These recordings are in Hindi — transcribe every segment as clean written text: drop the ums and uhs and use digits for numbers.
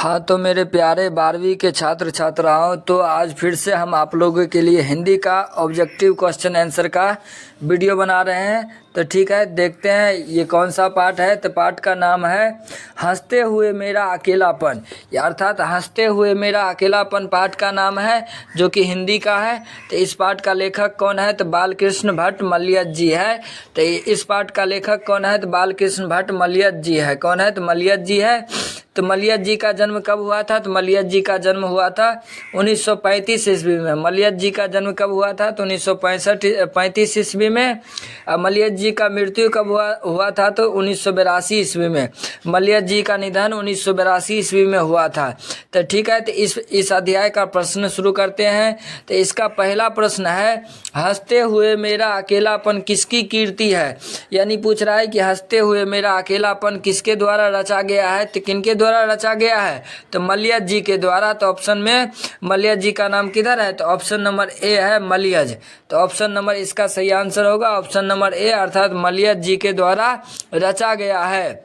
हाँ तो मेरे प्यारे 12वीं के छात्र छात्राओं, तो आज फिर से हम आप लोगों के लिए हिंदी का ऑब्जेक्टिव क्वेश्चन आंसर का वीडियो बना रहे हैं। तो ठीक है, देखते हैं ये कौन सा पाठ है। तो पाठ का नाम है हंसते हुए मेरा अकेलापन, या अर्थात हंसते हुए मेरा अकेलापन पाठ का नाम है, जो कि हिंदी का है। तो इस पाठ का लेखक कौन है? तो बालकृष्ण भट्ट मलयज जी है। तो इस पाठ का लेखक कौन है? तो बालकृष्ण भट्ट मलयज जी है। कौन है? तो मलयज जी है। तो मलयज जी का जन्म कब हुआ था? तो मलयज जी का जन्म हुआ था 1935 ईस्वी में। मलयज जी का जन्म कब हुआ था? तो 1935 ईस्वी में। मलयज जी का मृत्यु कब हुआ था? तो 1982 ईस्वी में। मलयज जी का निधन 1982 ईस्वी में हुआ था। तो ठीक है, तो इस अध्याय का प्रश्न शुरू करते हैं। तो इसका पहला प्रश्न है, हंसते हुए मेरा अकेलापन किसकी कीर्ति है? यानी पूछ रहा है कि हंसते हुए मेरा अकेलापन किसके द्वारा रचा गया है? तो किनके द्वारा रचा गया है? तो मलयज जी के द्वारा। तो ऑप्शन में मलयज जी का नाम किधर है? तो ऑप्शन नंबर ए है, मलयज। तो ऑप्शन नंबर इसका सही आंसर होगा ऑप्शन नंबर ए, अर्थात मलयज जी के द्वारा रचा गया है।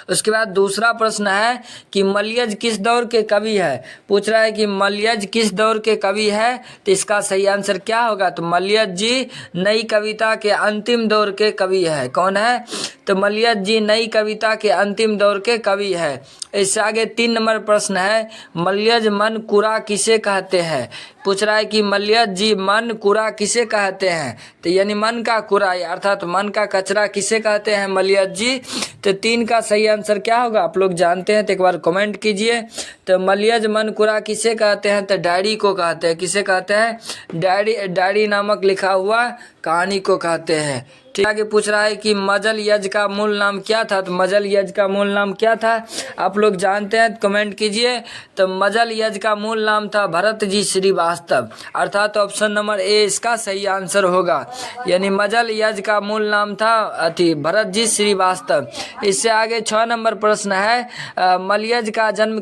उसके बाद दूसरा प्रश्न है कि मलयज किस दौर के कवि है? पूछ रहा है कि मलयज किस दौर के कवि है? तो इसका सही आंसर क्या होगा? तो मलयज जी नई कविता के अंतिम दौर के कवि है। कौन है? तो मलयज जी नई कविता के अंतिम दौर के कवि है। इससे आगे 3 नंबर प्रश्न है, मलयज मन कुरा किसे कहते हैं? पूछ रहा है कि मलयज जी मन कुरा किसे कहते हैं? तो यानी मन का कुरा, अर्थात मन का कचरा किसे कहते हैं मलयज जी? तो 3 का सही आंसर क्या होगा आप लोग जानते हैं? तो एक बार कमेंट कीजिए। तो मलयज मन कुरा किसे कहते हैं? तो डायरी को कहते हैं। किसे कहते हैं? डायरी नामक लिखा हुआ कहानी को कहते हैं। ठीक, आगे पूछ रहा है कि मजल यज का मूल नाम क्या था? तो मजल यज का मूल नाम क्या था आप लोग जानते हैं? कमेंट कीजिए। तो मजल यज का मूल नाम था भरत जी श्रीवास्तव, अर्थात ऑप्शन नंबर ए इसका सही आंसर होगा। यानी मजल यज का मूल नाम था भरत जी श्रीवास्तव। इससे आगे 6 नंबर प्रश्न है, मलयज का जन्म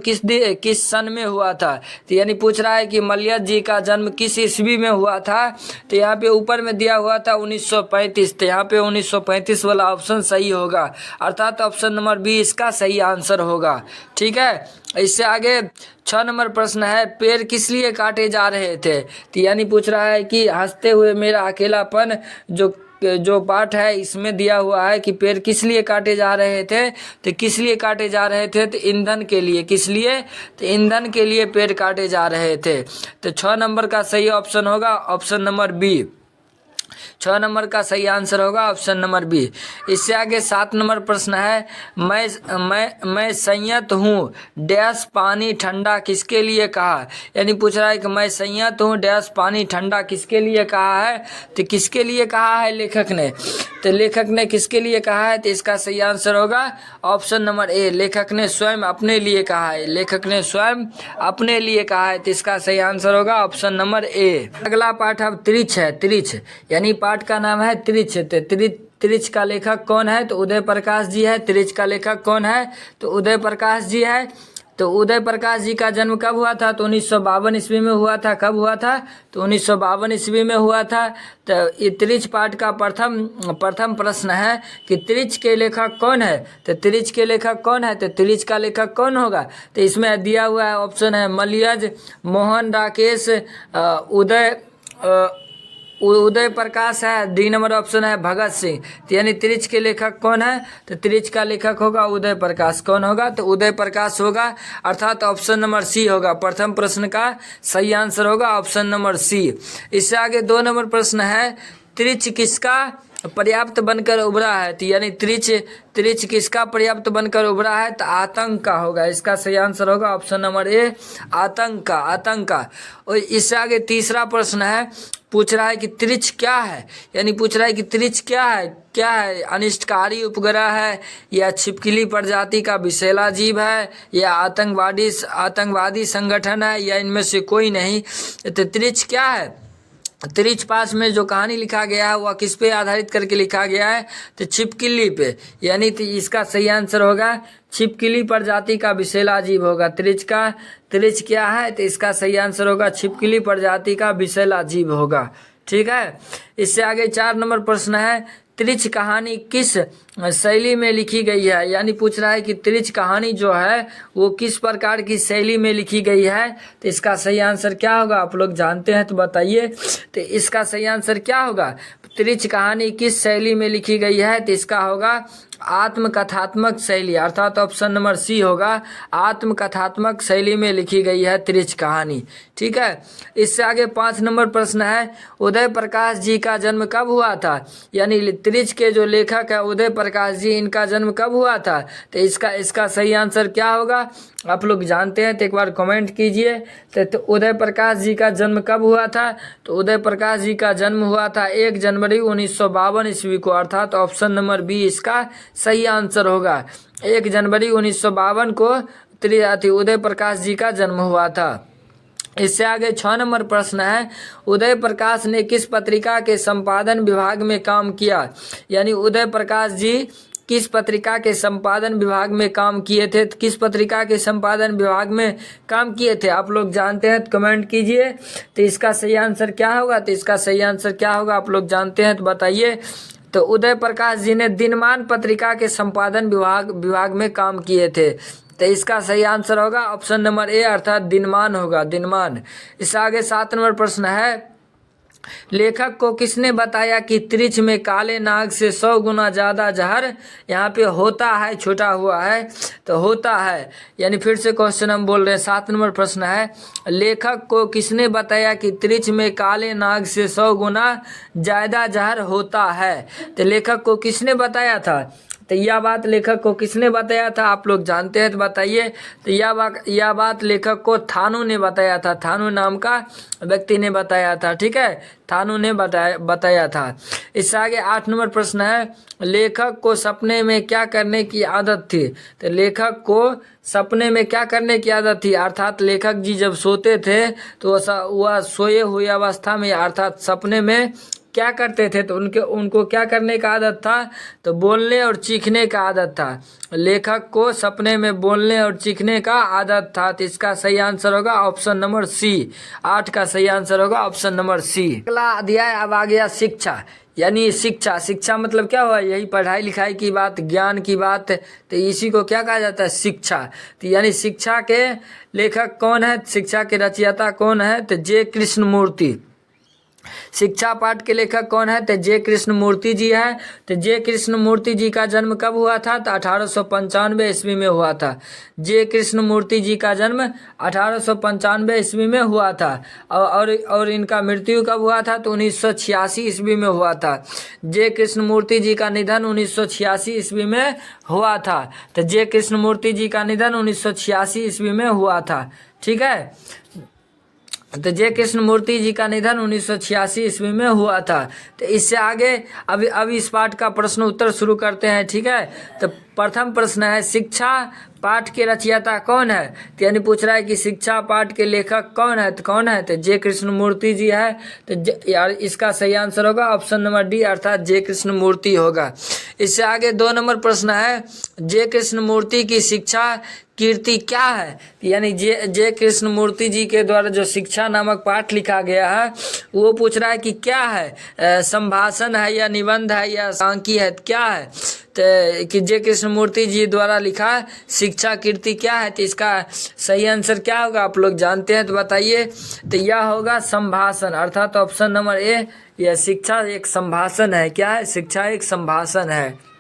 किस सन में हुआ था? तो यानी पूछ रहा है कि मलयज जी का जन्म किस ईस्वी में हुआ था? तो यहाँ पे ऊपर में दिया हुआ था 1935। तो यहाँ पे 1935 वाला ऑप्शन सही होगा, अर्थात ऑप्शन नंबर बी इसका सही आंसर होगा। ठीक है, इससे आगे 6 नंबर प्रश्न है, पेड़ किस लिए काटे जा रहे थे? तो यानी पूछ रहा है कि हंसते हुए मेरा अकेलापन जो पाठ है इसमें दिया हुआ है कि पेड़ किस लिए काटे जा रहे थे। तो किस लिए काटे जा रहे थे? तो ईंधन के लिए। किस लिए? तो ईंधन के लिए पेड़ काटे जा रहे थे। तो 6 नंबर का सही ऑप्शन होगा ऑप्शन नंबर बी। 6 नंबर का सही आंसर होगा ऑप्शन नंबर बी। इससे आगे 7 नंबर प्रश्न है, मैं संयत हूँ डैश पानी ठंडा किसके लिए कहा? यानी पूछ रहा है कि मैं संयत हूँ डैश पानी ठंडा किसके लिए कहा है? तो किसके लिए कहा है लेखक ने? तो लेखक ने किसके लिए कहा है? तो इसका सही आंसर होगा ऑप्शन नंबर ए, लेखक ने स्वयं अपने लिए कहा है। लेखक ने स्वयं अपने लिए कहा है। तो इसका सही आंसर होगा ऑप्शन नंबर ए। अगला पाठ अब त्रिछ है। त्रिछ यानी पाठ का नाम है त्रिछ। तो त्रिछ का लेखक कौन है? तो उदय प्रकाश जी है। त्रिछ का लेखक कौन है? तो उदय प्रकाश जी है। तो उदय प्रकाश जी का जन्म कब हुआ था? तो 1952 ईस्वी में हुआ था। कब हुआ था? तो 1952 ईस्वी में हुआ था। तो ये त्रिछ पाठ का प्रथम प्रश्न है कि त्रिछ के लेखक कौन है? तो त्रिछ के लेखक कौन है? तो त्रिछ का लेखक कौन होगा? तो इसमें दिया हुआ है ऑप्शन है मलयज, मोहन, राकेश, उदय प्रकाश है। डी नंबर ऑप्शन है भगत सिंह। तो यानी त्रिछ के लेखक कौन है? तो त्रिछ का लेखक होगा उदय प्रकाश। कौन होगा? तो उदय प्रकाश होगा, अर्थात ऑप्शन नंबर सी होगा। प्रथम प्रश्न का सही आंसर होगा ऑप्शन नंबर सी। इससे आगे 2 नंबर प्रश्न है, त्रिछ किसका पर्याप्त बनकर उभरा है? तो यानी त्रिछ किसका पर्याप्त बनकर उभरा है? तो आतंक का होगा। इसका सही आंसर होगा ऑप्शन नंबर ए, आतंक का। और इससे आगे तीसरा प्रश्न है, पूछ रहा है कि त्रिछ क्या है? यानी पूछ रहा है कि त्रिछ क्या है? अनिष्टकारी उपग्रह है, या छिपकली प्रजाति का विषैला जीव है, या आतंकवादी संगठन है, या इनमें से कोई नहीं? तो त्रिछ क्या है? त्रिछ पास में जो कहानी लिखा गया है वह किस पे आधारित करके लिखा गया है? तो छिपकली पे। यानी इसका सही आंसर होगा छिपकली प्रजाति का विषैला जीव होगा। त्रिछ क्या है? तो इसका सही आंसर होगा छिपकली प्रजाति का विषैला जीव होगा। ठीक है, इससे आगे 4 नंबर प्रश्न है, त्रिछ कहानी किस शैली में लिखी गई है। यानी पूछ रहा है कि त्रिच कहानी जो है वो किस प्रकार की शैली में लिखी गई है। तो इसका सही आंसर क्या होगा, आप लोग जानते हैं तो बताइए। तो इसका सही आंसर क्या होगा, त्रिच कहानी किस शैली में लिखी गई है। तो इसका होगा आत्मकथात्मक शैली, अर्थात ऑप्शन नंबर सी होगा, आत्मकथात्मक शैली में लिखी गई है त्रिच कहानी। ठीक है, इससे आगे 5 नंबर प्रश्न है, उदय प्रकाश जी का जन्म कब हुआ था। यानी त्रिच के जो लेखक है उदय प्रकाश जी, इनका जन्म कब हुआ था। तो इसका सही आंसर क्या होगा, आप लोग जानते हैं तो एक बार कमेंट कीजिए। तो उदय प्रकाश जी का जन्म कब हुआ था। तो उदय प्रकाश जी का जन्म हुआ था 1 जनवरी 1952 ईस्वी को, अर्थात ऑप्शन नंबर बी इसका सही आंसर होगा। 1 जनवरी 1952 को उदय प्रकाश जी का जन्म हुआ था। इससे आगे 6 नंबर प्रश्न है, उदय प्रकाश ने किस पत्रिका के संपादन विभाग में काम किया। यानी उदय प्रकाश जी किस पत्रिका के संपादन विभाग में काम किए थे। तो किस पत्रिका के संपादन विभाग में काम किए थे, आप लोग जानते हैं तो कमेंट कीजिए। तो इसका सही आंसर क्या होगा, तो इसका सही आंसर क्या होगा, आप लोग जानते हैं तो बताइए। तो उदय प्रकाश जी ने दिनमान पत्रिका के संपादन विभाग में काम किए थे। तो इसका सही आंसर होगा ऑप्शन नंबर ए, अर्थात दिनमान होगा, दिनमान। इससे आगे 7 नंबर प्रश्न है, लेखक को किसने बताया कि त्रिच में काले नाग से 100 गुना ज्यादा जहर। यहाँ पे होता है छोटा हुआ है तो होता है, यानी फिर से क्वेश्चन हम बोल रहे हैं। 7 नंबर प्रश्न है, लेखक को किसने बताया कि त्रिच में काले नाग से 100 गुना ज्यादा जहर होता है। तो लेखक को किसने बताया था, तो यह बात लेखक को किसने बताया था, आप लोग जानते हैं तो बताइए। तो यह बात लेखक को थानू ने बताया था, थानू नाम का व्यक्ति ने बताया था। ठीक है, थानू ने बताया था। इससे आगे 8 नंबर प्रश्न है, लेखक को सपने में क्या करने की आदत थी। तो लेखक को सपने में क्या करने की आदत थी, अर्थात लेखक जी जब सोते थे तो वह सोए हुए अवस्था में अर्थात सपने में क्या करते थे। तो उनको क्या करने का आदत था, तो बोलने और चीखने का आदत था। लेखक को सपने में बोलने और चीखने का आदत था। तो इसका सही आंसर होगा ऑप्शन नंबर सी, 8 का सही आंसर होगा ऑप्शन नंबर सी। अगला अध्याय अब आ गया शिक्षा। यानी शिक्षा मतलब क्या हुआ, यही पढ़ाई लिखाई की बात, ज्ञान की बात। तो इसी को क्या कहा जाता है, शिक्षा। तो यानी शिक्षा के लेखक कौन है, शिक्षा के रचयिता कौन है, तो जे कृष्णमूर्ति। शिक्षा पाठ के लेखक कौन है, तो जे कृष्णमूर्ति जी है। तो जे कृष्णमूर्ति जी का जन्म कब हुआ था, तो 1895 ईस्वी में हुआ था। जे कृष्णमूर्ति जी का जन्म 1895 ईस्वी में हुआ था। और इनका मृत्यु कब हुआ था, तो 1986 ईस्वी में हुआ था। जे कृष्णमूर्ति जी का निधन 1986 ईस्वी में हुआ था। तो जे कृष्णमूर्ति जी का निधन 1986 ईस्वी में हुआ था। ठीक है, तो जे कृष्णमूर्ति जी का निधन 1986 ईस्वी में हुआ था। तो इससे आगे अभी इस पाठ का प्रश्न उत्तर शुरू करते हैं। ठीक है, तो प्रथम प्रश्न है, शिक्षा पाठ के रचयिता कौन है। तो यानी पूछ रहा है कि शिक्षा पाठ के लेखक कौन है, तो कौन है, तो जे कृष्णमूर्ति जी है। तो यार इसका सही आंसर होगा ऑप्शन नंबर डी, अर्थात जे कृष्णमूर्ति होगा। इससे आगे 2 नंबर प्रश्न है, जे कृष्णमूर्ति की शिक्षा कीर्ति क्या है। यानी जे कृष्णमूर्ति जी के द्वारा जो शिक्षा नामक पाठ लिखा गया है वो पूछ रहा है कि क्या है, संभाषण है या निबंध है या सांकी है, क्या है। तो कि जे कृष्णमूर्ति जी द्वारा लिखा शिक्षा कीर्ति क्या है। तो इसका सही आंसर क्या होगा, आप लोग जानते हैं तो बताइए। तो यह होगा संभाषण, अर्थात ऑप्शन नंबर ए, यह शिक्षा एक संभाषण है। क्या है, शिक्षा एक संभाषण है।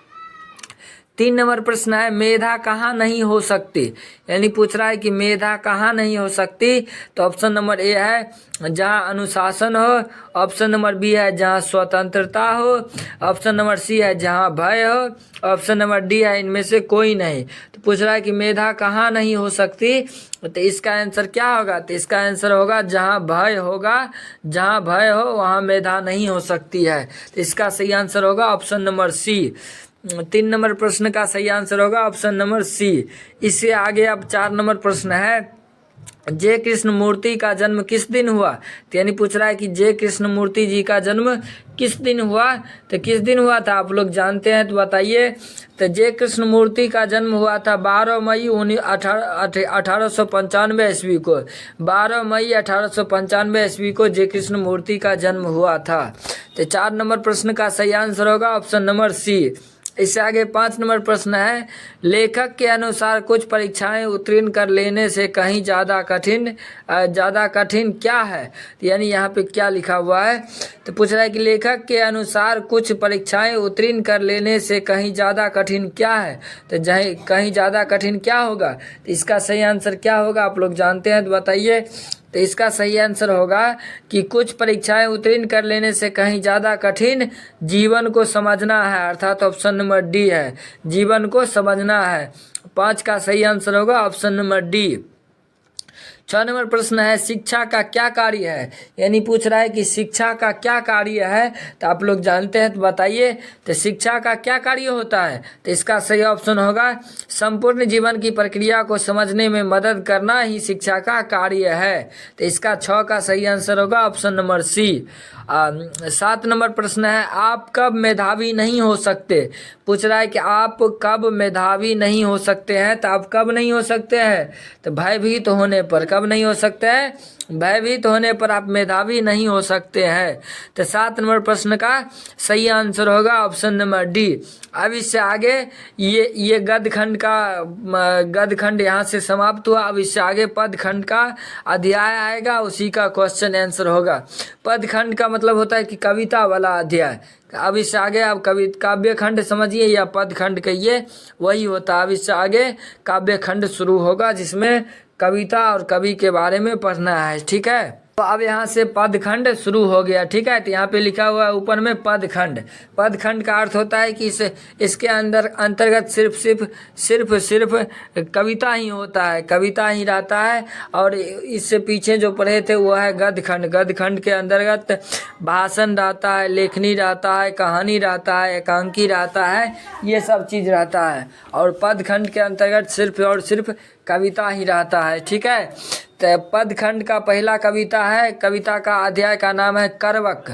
3 नंबर प्रश्न है, मेधा कहाँ नहीं हो सकती। यानी पूछ रहा है कि मेधा कहाँ नहीं हो सकती। तो ऑप्शन नंबर ए है जहाँ अनुशासन हो, ऑप्शन नंबर बी है जहाँ स्वतंत्रता हो, ऑप्शन नंबर सी है जहाँ भय हो, ऑप्शन नंबर डी है इनमें से कोई नहीं। तो पूछ रहा है कि मेधा कहाँ नहीं हो सकती। तो इसका आंसर क्या होगा, तो इसका आंसर होगा जहाँ भय होगा, जहाँ भय हो वहाँ मेधा नहीं हो सकती है। तो इसका सही आंसर होगा ऑप्शन नंबर सी। 3 नंबर प्रश्न का सही आंसर होगा ऑप्शन नंबर सी। इससे आगे अब 4 नंबर प्रश्न है, जे कृष्णमूर्ति का जन्म किस दिन हुआ। तो यानी पूछ रहा है कि जे कृष्णमूर्ति जी का जन्म किस दिन हुआ। तो किस दिन हुआ था, आप लोग जानते हैं तो बताइए। तो जे कृष्णमूर्ति का जन्म हुआ था 12 मई 1895 ईस्वी को। 12 मई 1895 ईस्वी को जे कृष्णमूर्ति का जन्म हुआ था। तो 4 नंबर प्रश्न का सही आंसर होगा ऑप्शन नंबर सी। इससे आगे 5 नंबर प्रश्न है, लेखक के अनुसार कुछ परीक्षाएं उत्तीर्ण कर लेने से कहीं ज़्यादा कठिन क्या है। तो यानी यहाँ पे क्या लिखा हुआ है, तो पूछ रहा है कि लेखक के अनुसार कुछ परीक्षाएं उत्तीर्ण कर लेने से कहीं ज़्यादा कठिन क्या है। तो कहीं ज़्यादा कठिन क्या होगा, तो इसका सही आंसर क्या होगा आप लोग जानते हैं तो बताइए। तो इसका सही आंसर होगा कि कुछ परीक्षाएं उत्तीर्ण कर लेने से कहीं ज़्यादा कठिन जीवन को समझना है, अर्थात ऑप्शन नंबर डी है, जीवन को समझना है। 5 का सही आंसर होगा ऑप्शन नंबर डी। 6 नंबर प्रश्न है, शिक्षा का क्या कार्य है। यानी पूछ रहा है कि शिक्षा का क्या कार्य है, तो आप लोग जानते हैं तो बताइए। तो शिक्षा का क्या कार्य होता है, तो इसका सही ऑप्शन होगा संपूर्ण जीवन की प्रक्रिया को समझने में मदद करना ही शिक्षा का कार्य है। तो इसका 6 का सही आंसर होगा ऑप्शन नंबर सी। 7 नंबर प्रश्न है, आप कब मेधावी नहीं हो सकते। पूछ रहा है कि आप कब मेधावी नहीं हो सकते हैं, तो आप कब नहीं हो सकते हैं, तो भयभीत होने पर। कब नहीं हो सकते हैं, भयभीत होने पर आप मेधावी नहीं हो सकते हैं। तो 7 नंबर प्रश्न का सही आंसर होगा ऑप्शन नंबर डी। अब इससे आगे ये गद्यखंड यहाँ से समाप्त हुआ। अब इससे आगे पदखंड का अध्याय आएगा, उसी का क्वेश्चन आंसर होगा। पदखंड का मतलब होता है कि कविता वाला अध्याय। अब इससे आगे आप काव्य खंड समझिए या पद खंड कहिए, वही होता है। अब इससे आगे काव्य खंड शुरू होगा, जिसमें कविता और कवि के बारे में पढ़ना है, ठीक है। तो अब यहाँ से पदखंड शुरू हो गया, ठीक है। तो यहाँ पे लिखा हुआ है ऊपर में पदखंड। पदखंड का अर्थ होता है कि इसके अंतर्गत सिर्फ कविता ही होता है, कविता ही रहता है। और इससे पीछे जो पढ़े थे वो है गद्यखंड। गद्यखंड के अंतर्गत भाषण रहता है, लेखनी रहता है, कहानी रहता है, एकांकी रहता है, ये सब चीज़ रहता है। और पदखंड के अंतर्गत सिर्फ और सिर्फ कविता ही रहता है, ठीक है। तो पदखंड का पहला कविता है, कविता का अध्याय का नाम है करवक,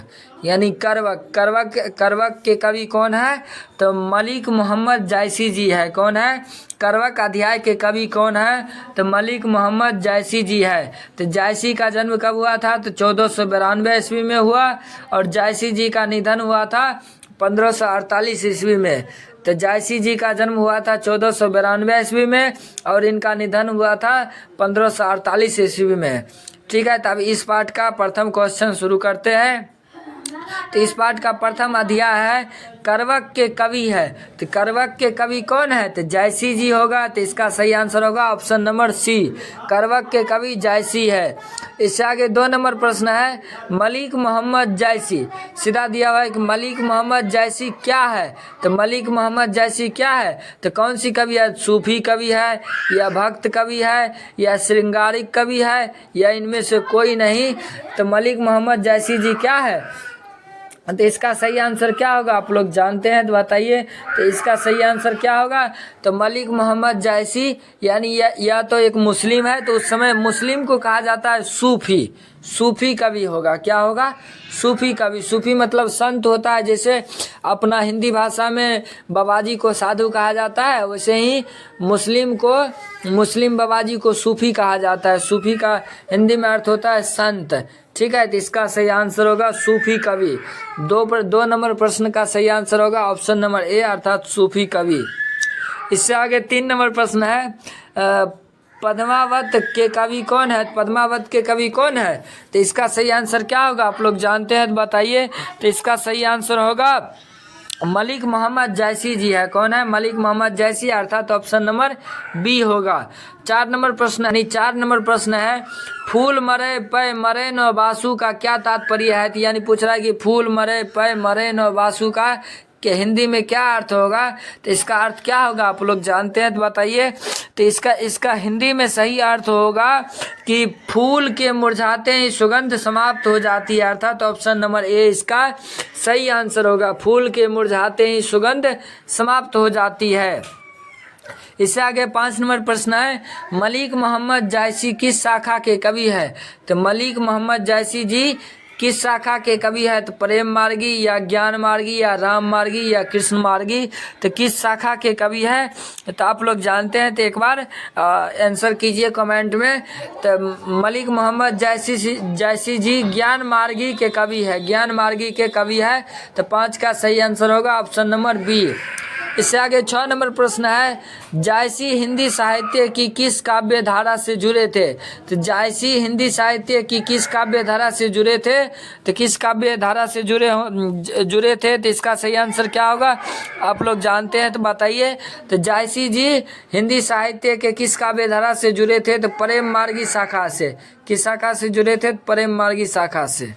यानी करवक के कवि कौन है, तो मलिक मोहम्मद जायसी जी है। कौन है, करवक अध्याय के कवि कौन है, तो मलिक मोहम्मद जायसी जी है। तो जायसी का जन्म कब हुआ था, तो 1492 ईस्वी में हुआ। और जायसी जी का निधन हुआ था 1548 ईस्वी में। तो जायसी जी का जन्म हुआ था 1492 ईस्वी में और इनका निधन हुआ था 1548 ईस्वी में, ठीक है। तब इस पाठ का प्रथम क्वेश्चन शुरू करते हैं। तो इस पाठ का प्रथम अध्याय है करवक के कवि है। तो करवक के कवि कौन है, तो जायसी जी होगा। तो इसका सही आंसर होगा ऑप्शन नंबर सी, करवक के कवि जायसी है। इससे आगे 2 नंबर प्रश्न है, मलिक मोहम्मद जायसी। सीधा दिया हुआ है कि मलिक मोहम्मद जायसी क्या है। तो मलिक मोहम्मद जायसी क्या है, तो कौन सी कवि है, सूफी कवि है या भक्त कवि है या श्रृंगारिक कवि है या इनमें से कोई नहीं। तो मलिक मोहम्मद जायसी जी क्या है, तो इसका सही आंसर क्या होगा आप लोग जानते हैं तो बताइए। तो इसका सही आंसर क्या होगा, तो मलिक मोहम्मद जायसी यानी या तो एक मुस्लिम है, तो उस समय मुस्लिम को कहा जाता है सूफी कवि होगा। क्या होगा, सूफी कवि। सूफी मतलब संत होता है। जैसे अपना हिंदी भाषा में बाबाजी को साधु कहा जाता है, वैसे ही मुस्लिम बाबाजी को सूफी कहा जाता है। सूफी का हिंदी में अर्थ होता है संत, ठीक है। तो इसका सही आंसर होगा सूफी कवि। 2 नंबर प्रश्न का सही आंसर होगा ऑप्शन नंबर ए, अर्थात सूफी कवि। इससे आगे 3 नंबर प्रश्न है, पद्मावत के कवि कौन है। पद्मावत के कवि कौन है, तो इसका सही आंसर क्या होगा आप लोग जानते हैं तो बताइए। तो इसका सही आंसर होगा मलिक मोहम्मद जायसी जी है। कौन है, मलिक मोहम्मद जायसी, अर्थात ऑप्शन नंबर बी होगा। 4 नंबर प्रश्न है, फूल मरे पै मरे न बासु का क्या तात्पर्य है। यानी पूछ रहा है कि फूल मरे पै मरे न बासु का कि हिंदी में क्या अर्थ होगा। तो इसका अर्थ क्या होगा आप लोग जानते हैं तो बताइए। तो इसका हिंदी में सही अर्थ होगा कि फूल के मुरझाते ही सुगंध समाप्त हो जाती है, अर्थात ऑप्शन नंबर ए इसका सही आंसर होगा। फूल के मुरझाते ही सुगंध समाप्त हो जाती है। इससे आगे 5 नंबर प्रश्न है, मलिक मोहम्मद जायसी किस शाखा के कवि है। तो मलिक मोहम्मद जायसी जी किस शाखा के कवि है, तो प्रेम मार्गी या ज्ञान मार्गी या राम मार्गी या कृष्ण मार्गी। तो किस शाखा के कवि है, तो आप लोग जानते हैं तो एक बार आंसर कीजिए कमेंट में। तो मलिक मोहम्मद जायसी जी ज्ञान मार्गी के कवि है, ज्ञान मार्गी के कवि है। तो 5 का सही आंसर होगा ऑप्शन नंबर बी। इससे आगे 6 नंबर प्रश्न है, जायसी हिंदी साहित्य की किस काव्य धारा से जुड़े थे? तो जायसी हिंदी साहित्य की किस काव्य धारा से जुड़े थे? तो किस काव्य धारा से जुड़े थे? तो इसका सही आंसर क्या होगा, आप लोग जानते हैं तो बताइए। तो जायसी जी हिंदी साहित्य के किस काव्य धारा से जुड़े थे? तो प्रेम मार्गी शाखा से। किस शाखा से जुड़े थे? प्रेम मार्गी शाखा से।